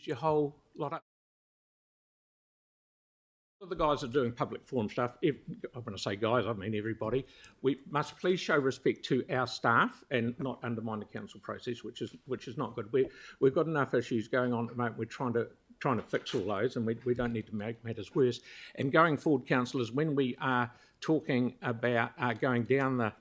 your whole lot up. The guys are doing public forum stuff. I'm going to say guys, I mean everybody. We must please show respect to our staff and not undermine the council process, which is not good. We've got enough issues going on at the moment. We're trying to fix all those, and we don't need to make matters worse. And going forward, councillors, when we are talking about going down the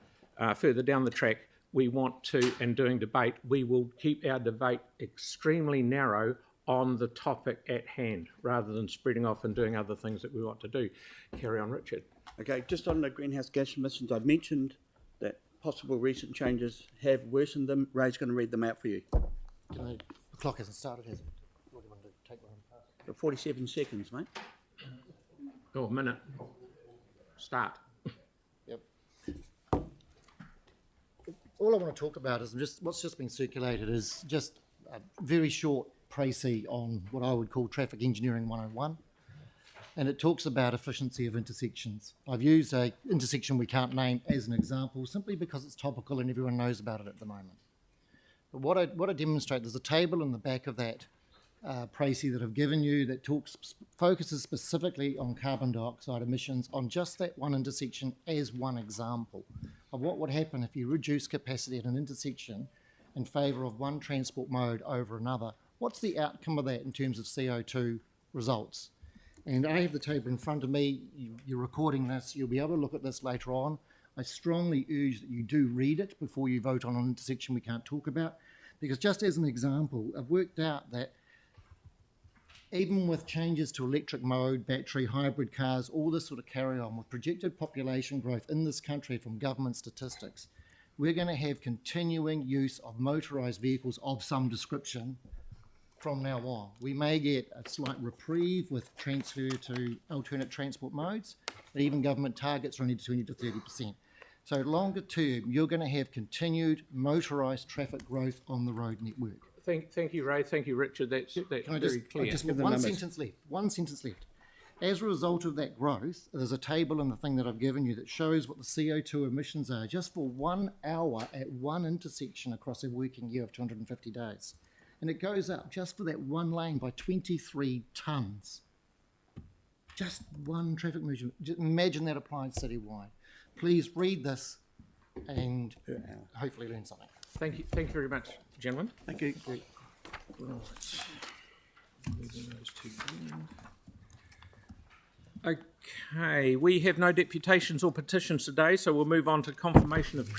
further down the track, we want to, and doing debate, we will keep our debate extremely narrow on the topic at hand, rather than spreading off and doing other things that we want to do. Carry on, Richard. Okay, just on the greenhouse gas emissions, I've mentioned that possible recent changes have worsened them. Ray's going to read them out for you. The clock hasn't started, has it? What do you want to take one past? For 47 seconds, mate. Oh, a minute. Start. Yep. All I want to talk about is just what's just been circulated is just a very short précis on what I would call traffic engineering 101, and it talks about efficiency of intersections. I've used a intersection we can't name as an example simply because it's topical and everyone knows about it at the moment. But what I demonstrate, there's a table in the back of that précis that I've given you that focuses specifically on carbon dioxide emissions on just that one intersection as one example of what would happen if you reduce capacity at an intersection in favour of one transport mode over another. What's the outcome of that in terms of CO2 results? And I have the table in front of me. You're recording this. You'll be able to look at this later on. I strongly urge that you do read it before you vote on an intersection we can't talk about, because just as an example, I've worked out that even with changes to electric mode, battery, hybrid cars, all this sort of carry on with projected population growth in this country from government statistics, we're going to have continuing use of motorised vehicles of some description from now on. We may get a slight reprieve with transfer to alternate transport modes, but even government targets are only 20 to 30%. So longer term, you're going to have continued motorised traffic growth on the road network. Thank you, Ray. Thank you, Richard. That's very clear. Just one sentence left. One sentence left. As a result of that growth, there's a table in the thing that I've given you that shows what the CO2 emissions are just for 1 hour at one intersection across a working year of 250 days. And it goes up just for that one lane by 23 tonnes. Just one traffic measurement. Just imagine that applied citywide. Please read this and hopefully learn something. Thank you very much, gentlemen. Thank you. Okay, we have no deputations or petitions today, so we'll move on to confirmation of